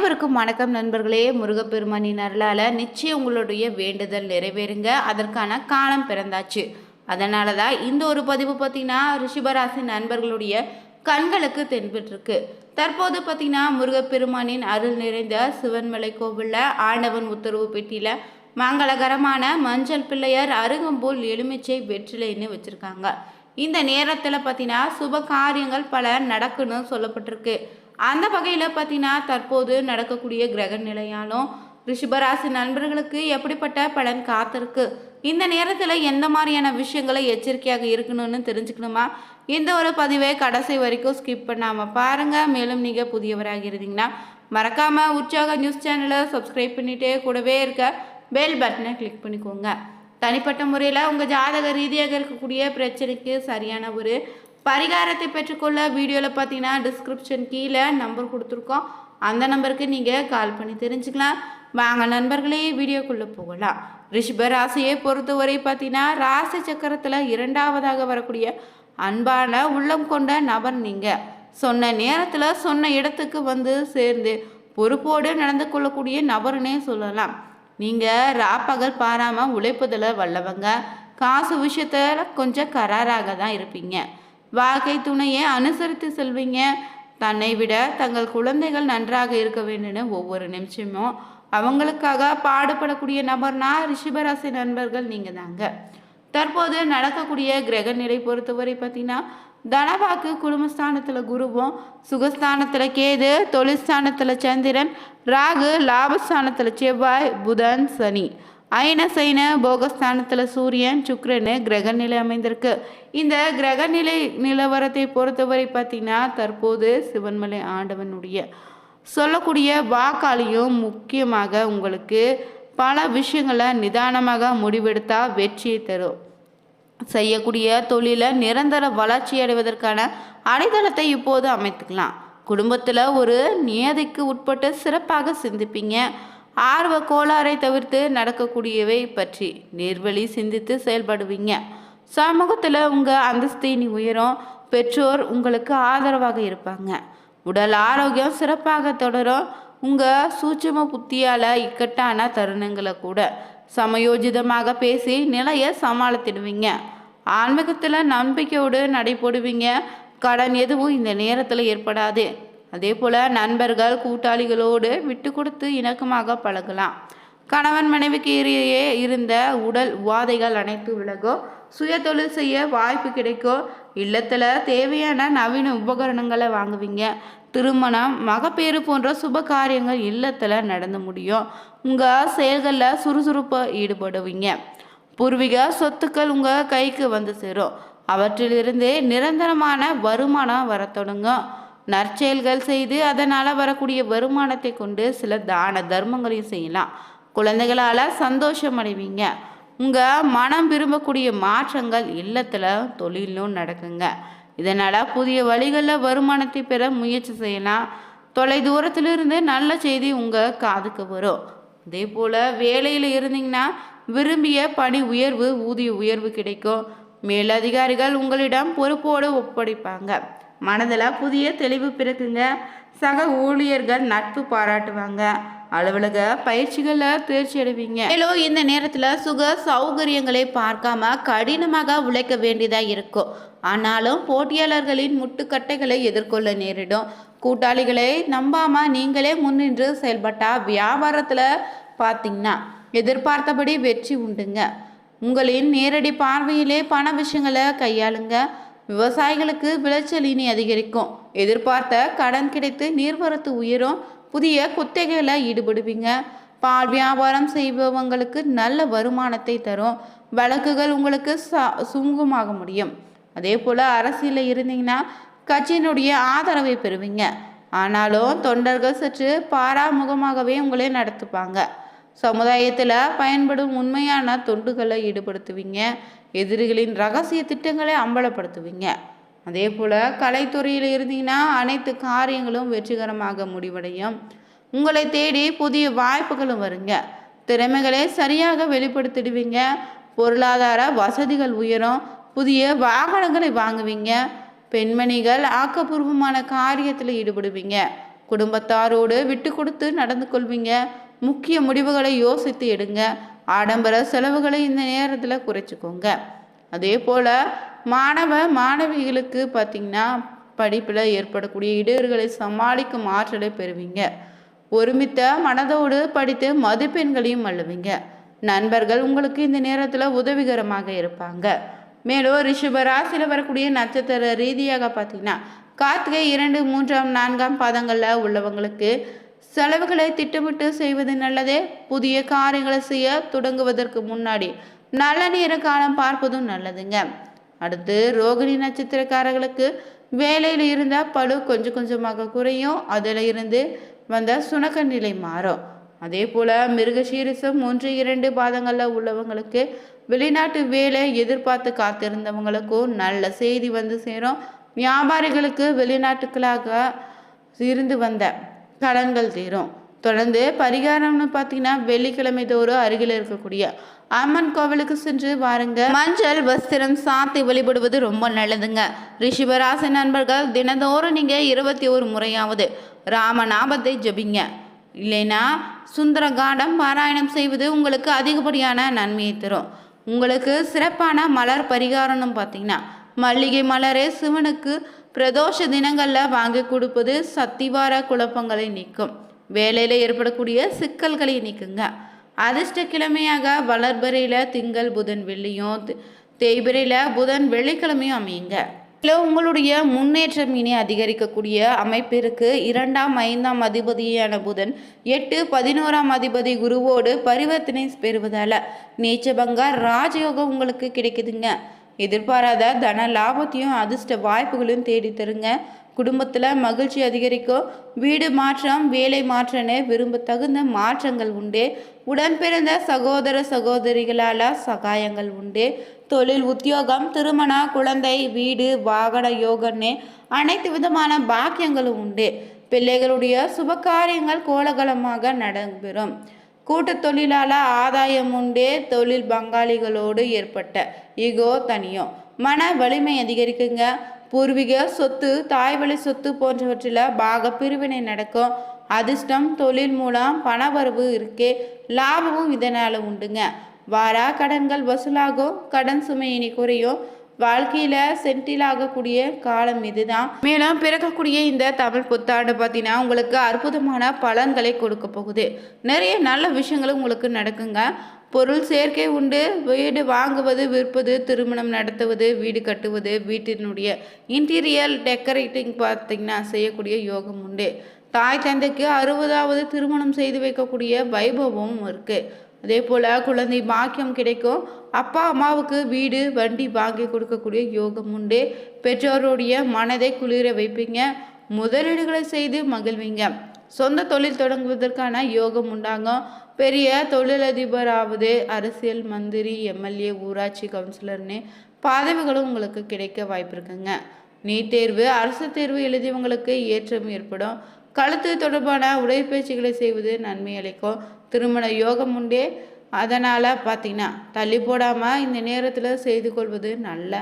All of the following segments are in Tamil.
அனைவருக்கும் வணக்கம் நண்பர்களே. முருகப்பெருமானின் அருளால் நிச்சயம் உங்களுடைய வேண்டுதல் நிறைவேறுங்க. அதற்கான காலம் பிறந்தாச்சு. அதனால தான் இந்த ஒரு பதிவு பார்த்தீங்கன்னா ரிஷபராசி நண்பர்களுடைய கண்களுக்கு தென்பட்டுருக்கு. தற்போது பார்த்தீங்கன்னா முருகப்பெருமானின் அருள் நிறைந்த சிவன்மலை கோவிலில் ஆண்டவன் உத்தரவு பெட்டியில் மங்களகரமான மஞ்சள் பிள்ளையார், அருகம்புல், எலுமிச்சை, வெற்றிலைன்னு வச்சுருக்காங்க. இந்த நேரத்தில் பார்த்தீங்கன்னா சுப காரியங்கள் பல நடக்குன்னு சொல்லப்பட்டிருக்கு. அந்த வகையில் பார்த்தீங்கன்னா தற்போது நடக்கக்கூடிய கிரக நிலையாலும் ரிஷபராசி நண்பர்களுக்கு எப்படிப்பட்ட பலன் காத்திருக்கு, இந்த நேரத்தில் எந்த மாதிரியான விஷயங்களை எச்சரிக்கையாக இருக்கணும்னு தெரிஞ்சுக்கணுமா? இந்த ஒரு பதிவை கடைசி வரைக்கும் ஸ்கிப் பண்ணாமல் பாருங்கள். மேலும் நீங்கள் புதியவராக இருந்தீங்கன்னா மறக்காமல் உற்சாக நியூஸ் சேனலை சப்ஸ்கிரைப் பண்ணிகிட்டே கூடவே இருக்க பெல் பட்டனை கிளிக் பண்ணிக்கோங்க. தனிப்பட்ட முறையில் உங்கள் ஜாதக ரீதியாக இருக்கக்கூடிய பிரச்சனைக்கு சரியான ஒரு பரிகாரத்தை பெற்றுக்கொள்ள வீடியோவில் பார்த்தீங்கன்னா டிஸ்கிரிப்ஷன் கீழே நம்பர் கொடுத்துருக்கோம். அந்த நம்பருக்கு நீங்கள் கால் பண்ணி தெரிஞ்சுக்கலாம். வாங்க நண்பர்களே, வீடியோக்குள்ளே போகலாம். ரிஷப ராசியை பொறுத்தவரை பார்த்தீங்கன்னா ராசி சக்கரத்தில் இரண்டாவதாக வரக்கூடிய அன்பான உள்ளம் கொண்ட நபர் நீங்கள். சொன்ன நேரத்தில் சொன்ன இடத்துக்கு வந்து சேர்ந்து பொறுப்போடு நடந்து கொள்ளக்கூடிய நபர்னே சொல்லலாம். நீங்கள் ராப்பகல் பாராமல் உழைப்பதில் வல்லவங்க. காசு விஷயத்தில் கொஞ்சம் கராராக தான் இருப்பீங்க. வாழ்க்கை துணையை அனுசரித்து செல்வீங்க. தன்னை விட தங்கள் குழந்தைகள் நன்றாக இருக்க வேண்டும்னு ஒவ்வொரு நிமிஷமும் அவங்களுக்காக பாடுபடக்கூடிய நபர்னா ரிஷபராசி நண்பர்கள் நீங்கள் தாங்க. தற்போது நடக்கக்கூடிய கிரக நிலை பொறுத்தவரை பார்த்தீங்கன்னா தனவாக்கு குடும்பஸ்தானத்தில் குருவும், சுகஸ்தானத்தில் கேது, தொழில்ஸ்தானத்தில் சந்திரன், ராகு, லாபஸ்தானத்தில் செவ்வாய், புதன், சனி, அயன சைன போகஸ்தானத்தில் சூரியன், சுக்கிரன் கிரகநிலை அமைந்திருக்கு. இந்த கிரகநிலை நிலவரத்தை பொறுத்தவரை பார்த்தீங்கன்னா தற்போது சிவன்மலை ஆண்டவனுடைய சொல்லக்கூடிய வாக்காளியும் முக்கியமாக உங்களுக்கு பல விஷயங்களை நிதானமாக முடிவெடுத்தால் வெற்றியை தரும். செய்யக்கூடிய தொழிலை நிரந்தர வளர்ச்சி அடைவதற்கான அடித்தளத்தை இப்போது அமைத்துக்கலாம். குடும்பத்தில் ஒரு நியதிக்கு உட்பட்டு சிறப்பாக சிந்திப்பீங்க. ஆர்வ கோளாறை தவிர்த்து நடக்கக்கூடியவை பற்றி நேர்வழி சிந்தித்து செயல்படுவீங்க. சமூகத்தில் உங்கள் அந்தஸ்தின் உயரும். பெற்றோர் உங்களுக்கு ஆதரவாக இருப்பாங்க. உடல் ஆரோக்கியம் சிறப்பாக தொடரும். உங்கள் சூட்சும புத்தியால் இக்கட்டான தருணங்களை கூட சமயோஜிதமாக பேசி நிலையை சமாளித்திடுவீங்க. ஆன்மீகத்தில் நம்பிக்கையோடு நடைபோடுவீங்க. கடன் எதுவும் இந்த நேரத்தில் ஏற்படாது. அதே போல் நண்பர்கள் கூட்டாளிகளோடு விட்டு கொடுத்து இணக்கமாக பழகலாம். கணவன் மனைவிக்கு இடையே இருந்த உடல் உவாதைகள் அனைத்து விலகும். சுய தொழில் செய்ய வாய்ப்பு கிடைக்கும். இல்லத்தில் தேவையான நவீன உபகரணங்களை வாங்குவீங்க. திருமணம், மகப்பேறு போன்ற சுப காரியங்கள் இல்லத்தில் நடந்து முடியும். உங்கள் செயல்களில் சுறுசுறுப்பாக ஈடுபடுவீங்க. பூர்வீக சொத்துக்கள் உங்கள் கைக்கு வந்து சேரும். அவற்றிலிருந்து நிரந்தரமான வருமானம் வர தொடங்கும். நற்செயல்கள் செய்து அதனால் வரக்கூடிய வருமானத்தை கொண்டு சில தான தர்மங்களையும் செய்யலாம். குழந்தைகளால் சந்தோஷம் அடைவீங்க. உங்கள் மனம் விரும்பக்கூடிய மாற்றங்கள் இல்லத்தில் தொழிலும் நடக்குங்க. இதனால் புதிய வழிகளில் வருமானத்தை பெற முயற்சி செய்யலாம். தொலை தூரத்திலிருந்து நல்ல செய்தி உங்கள் காதுக்கு வரும். அதே போல் வேலையில் இருந்தீங்கன்னா விரும்பிய பணி உயர்வு, ஊதிய உயர்வு கிடைக்கும். மேலதிகாரிகள் உங்களிடம் பொறுப்போடு ஒப்படைப்பாங்க. மனதில் புதிய தெளிவு பிறக்குங்க. சக ஊழியர்கள் நட்பு பாராட்டுவாங்க. அலுவலக பயிற்சிகளில் தேர்ச்சி அடைவீங்க. மேலும் இந்த நேரத்தில் சுக சௌகரியங்களை பார்க்காம கடினமாக உழைக்க வேண்டியதாக இருக்கும். ஆனாலும் போட்டியாளர்களின் முட்டுக்கட்டைகளை எதிர்கொள்ள நேரிடும். கூட்டாளிகளை நம்பாமல் நீங்களே முன்னின்று செயல்பட்டால் வியாபாரத்தில் பார்த்தீங்கன்னா எதிர்பார்த்தபடி வெற்றி உண்டுங்க. உங்களின் நேரடி பார்வையிலே பண விஷயங்களை கையாளுங்க. விவசாயிகளுக்கு விளைச்சல் இனி அதிகரிக்கும். எதிர்பார்த்த கடன் கிடைத்து நீர்வரத்து உயரும். புதிய குத்தகைகளில் ஈடுபடுவீங்க. பால் வியாபாரம் செய்பவங்களுக்கு நல்ல வருமானத்தை தரும். வழக்குகள் உங்களுக்கு சுமூகமாக முடியும். அதே போல் அரசியலில் இருந்தீங்கன்னா கட்சியினுடைய ஆதரவை பெறுவீங்க. ஆனாலும் தொண்டர்கள் சற்று பாராமுகமாகவே உங்களே நடத்துப்பாங்க. சமுதாயத்தில் பயன்படும் உண்மையான தொண்டுகளை ஈடுபடுத்துவீங்க. எதிரிகளின் ரகசிய திட்டங்களை அம்பலப்படுத்துவீங்க. அதே போல் கலைத்துறையில் இருந்தீங்கன்னா அனைத்து காரியங்களும் வெற்றிகரமாக முடிவடையும். உங்களை தேடி புதிய வாய்ப்புகளும் வருங்க. திறமைகளை சரியாக வெளிப்படுத்திடுவீங்க. பொருளாதார வசதிகள் உயரும். புதிய வாகனங்களை வாங்குவீங்க. பெண்மணிகள் ஆக்கப்பூர்வமான காரியத்தில் ஈடுபடுவீங்க. குடும்பத்தாரோடு விட்டு கொடுத்து நடந்து கொள்வீங்க. முக்கிய முடிவுகளை யோசித்து எடுங்க. ஆடம்பர செலவுகளை இந்த நேரத்தில் குறைச்சிக்கோங்க. அதே போல் மாணவிகளுக்கு பார்த்திங்கன்னா படிப்பில் ஏற்படக்கூடிய இடையூறுகளை சமாளிக்கும் ஆற்றலை பெறுவீங்க. ஒருமித்த மனதோடு படித்து மதிப்பெண்களையும் அள்ளுவீங்க. நண்பர்கள் உங்களுக்கு இந்த நேரத்தில் உதவிகரமாக இருப்பாங்க. மேலும் ரிஷப ராசியில் வரக்கூடிய நட்சத்திர ரீதியாக பார்த்தீங்கன்னா கார்த்திகை 2, 3, 4 பாதங்களில் உள்ளவங்களுக்கு செலவுகளை திட்டமிட்டு செய்வது நல்லதே. புதிய காரியங்களை செய்ய தொடங்குவதற்கு முன்னாடி நல்ல நேர காலம் பார்ப்பதும் நல்லதுங்க. அடுத்து ரோகிணி நட்சத்திரக்காரர்களுக்கு வேலையில் இருந்த பளு கொஞ்சம் கொஞ்சமாக குறையும். அதில் இருந்து வந்த சுணக்க நிலை மாறும். அதே போல் மிருகசீரிசம் 1, 2 பாதங்களில் உள்ளவங்களுக்கு வெளிநாட்டு வேலை எதிர்பார்த்து காத்திருந்தவங்களுக்கும் நல்ல செய்தி வந்து சேரும். வியாபாரிகளுக்கு வெளிநாட்டுக்களாக இருந்து வந்த கடன்கள் தீரும். தொடர்ந்து பரிகாரம்னு பார்த்தீங்கன்னா வெள்ளிக்கிழமை தோறும் அருகில் இருக்கக்கூடிய அம்மன் கோவிலுக்கு சென்று வாருங்க. மஞ்சள் வஸ்திரம் சாத்தி வழிபடுவது ரொம்ப நல்லதுங்க. ரிஷபராசி நண்பர்கள் தினந்தோறும் நீங்கள் 21 முறையாவது ராமநாமத்தை ஜபிங்க. இல்லைன்னா சுந்தரகாண்டம் பாராயணம் செய்வது உங்களுக்கு அதிகப்படியான நன்மையை தரும். உங்களுக்கு சிறப்பான மலர் பரிகாரம்னு பார்த்தீங்கன்னா மல்லிகை மலரே சிவனுக்கு பிரதோஷ தினங்களில் வாங்கி கொடுப்பது சத்திவார குழப்பங்களை நீக்கும். வேலையில் ஏற்படக்கூடிய சிக்கல்களை நீக்குங்க. அதிர்ஷ்ட கிழமையாக வளர்பறையில் திங்கள் புதன் வெள்ளியும் தேய்பிரையில் புதன் வெள்ளிக்கிழமையும் அமையுங்க. இதில் உங்களுடைய முன்னேற்றம் இனி அதிகரிக்கக்கூடிய அமைப்பிற்கு 2ஆம் 5ஆம் அதிபதியான புதன் 8, 11ஆம் அதிபதி குருவோடு பரிவர்த்தனை பெறுவதால் நீச்சபங்க ராஜயோகம் உங்களுக்கு கிடைக்குதுங்க. எதிர்பாராத தன லாபத்தையும் அதிர்ஷ்ட வாய்ப்புகளையும் தேடி தருங்க. குடும்பத்தில் மகிழ்ச்சி அதிகரிக்கும். வீடு மாற்றம் வேலை மாற்றன்னு விரும்ப தகுந்த மாற்றங்கள் உண்டு. உடன் பிறந்த சகோதர சகோதரிகளால் சகாயங்கள் உண்டு. தொழில் உத்தியோகம் திருமண குழந்தை வீடு வாகன யோகன்னு அனைத்து விதமான பாக்கியங்களும் உண்டு. பிள்ளைகளுடைய சுபகாரியங்கள் கோலாகலமாக நடைபெறும். கூட்டு தொழிலால் ஆதாயம் உண்டு. தொழில் பங்காளிகளோடு ஏற்பட்ட ஈகோ தனியும். மன வலிமை அதிகரிக்குங்க. பூர்வீக சொத்து தாய்வழி சொத்து போன்றவற்றில் பாக பிரிவினை நடக்கும். அதிர்ஷ்டம் தொழில் மூலம் பணவரவு இருக்கே. லாபமும் இதனால் உண்டுங்க. வாரா கடன்கள் வசூலாகும். கடன் சுமை இனி குறையும். வாழ்க்கையில் சென்டில் ஆகக்கூடிய காலம் இதுதான். மேலும் பிறக்கக்கூடிய இந்த தமிழ் புத்தாண்டு பார்த்தீங்கன்னா உங்களுக்கு அற்புதமான பலன்களை கொடுக்க போகுது. நிறைய நல்ல விஷயங்களும் உங்களுக்கு நடக்குங்க. பொருள் சேர்க்கை உண்டு. வீடு வாங்குவது விற்பது திருமணம் நடத்துவது வீடு கட்டுவது வீட்டினுடைய இன்டீரியர் டெக்கரேட்டிங் பார்த்தீங்கன்னா செய்யக்கூடிய யோகம் உண்டு. தாய் தந்தைக்கு 60வது திருமணம் செய்து வைக்கக்கூடிய வைபவமும் இருக்குது. அதே போல் குழந்தை பாக்கியம் கிடைக்கும். அப்பா அம்மாவுக்கு வீடு வண்டி வாங்கி கொடுக்கக்கூடிய யோகம் உண்டு. பெற்றோருடைய மனதை குளிர வைப்பீங்க. முதலீடுகளை செய்து மகிழ்வீங்க. சொந்த தொழில் தொடங்குவதற்கான யோகம் உண்டாகும். பெரிய தொழிலதிபராவது அரசியல் மந்திரி எம்எல்ஏ ஊராட்சி கவுன்சிலர்னு பதவிகளும் உங்களுக்கு கிடைக்க வாய்ப்பு இருக்குங்க. நீட் தேர்வு அரசு தேர்வு எழுதியவங்களுக்கு ஏற்றம் ஏற்படும். கழுத்து தொடர்பான உடற்பயிற்சிகளை செய்வது நன்மை அளிக்கும். திருமண யோகம் உண்டே. அதனால் பார்த்தீங்கன்னா தள்ளி போடாமல் இந்த நேரத்தில் செய்து கொள்வது நல்ல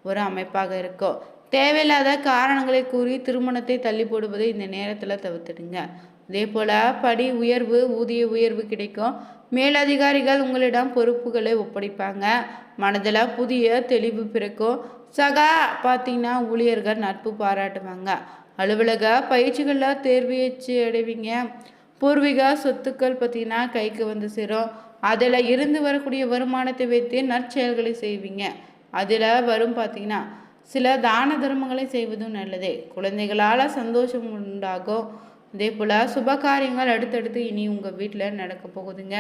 ஒரு அமைப்பாக இருக்கும். தேவையில்லாத காரணங்களை கூறி திருமணத்தை தள்ளி போடுவதை இந்த நேரத்தில் தவிர்த்துடுங்க. அதே போல் படி உயர்வு ஊதிய உயர்வு கிடைக்கும். மேலதிகாரிகள் உங்களிடம் பொறுப்புகளை ஒப்படைப்பாங்க. மனதில் புதிய தெளிவு பிறக்கும். பார்த்தீங்கன்னா ஊழியர்கள் நட்பு பாராட்டுவாங்க. அலுவலக பயிற்சிகளில் தேர்வியற்சி அடைவீங்க. பூர்வீக சொத்துக்கள் பார்த்தீங்கன்னா கைக்கு வந்து சேரும். அதில் இருந்து வரக்கூடிய வருமானத்தை வைத்து நற்செயல்களை செய்வீங்க. அதில் வரும் பார்த்தீங்கன்னா சில தான தர்மங்களை செய்வதும் நல்லது. குழந்தைகளால் சந்தோஷம் உண்டாகும். அதே போல் சுபகாரியங்கள் அடுத்தடுத்து இனி உங்கள் வீட்டில் நடக்க போகுதுங்க.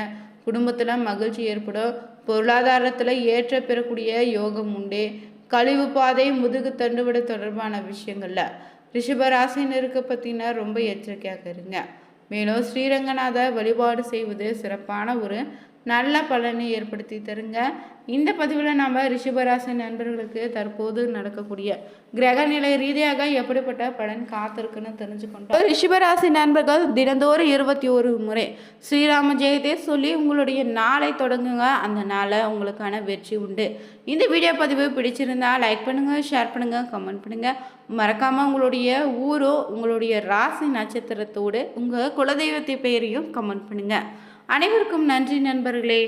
குடும்பத்தில் மகிழ்ச்சி ஏற்படும். பொருளாதாரத்தில் ஏற்ற பெறக்கூடிய யோகம் உண்டு. கழிவு பாதை முதுகு தண்டுவிட தொடர்பான விஷயங்களில் ரிஷபராசினருக்கு பார்த்தீங்கன்னா ரொம்ப எச்சரிக்கையாக இருங்க. மேலும் ஸ்ரீரங்கநாத வழிபாடு செய்வது சிறப்பான ஒரு நல்ல பலனை ஏற்படுத்தி தருங்க. இந்த பதிவில் நாம் ரிஷபராசி நண்பர்களுக்கு தற்போது நடக்கக்கூடிய கிரகநிலை ரீதியாக எப்படிப்பட்ட பலன் காத்திருக்குன்னு தெரிஞ்சுக்கொண்டோம். ரிஷபராசி நண்பர்கள் தினந்தோறும் 21 முறை ஸ்ரீராம ஜெயத்தை சொல்லி உங்களுடைய நாளை தொடங்குங்க. அந்த நாளை உங்களுக்கான வெற்றி உண்டு. இந்த வீடியோ பதிவு பிடிச்சிருந்தா லைக் பண்ணுங்கள், ஷேர் பண்ணுங்கள், கமெண்ட் பண்ணுங்கள். மறக்காமல் உங்களுடைய ஊரோ உங்களுடைய ராசி நட்சத்திரத்தோடு உங்கள் குலதெய்வத்தை பெயரையும் கமெண்ட் பண்ணுங்கள். அனைவருக்கும் நன்றி நண்பர்களே.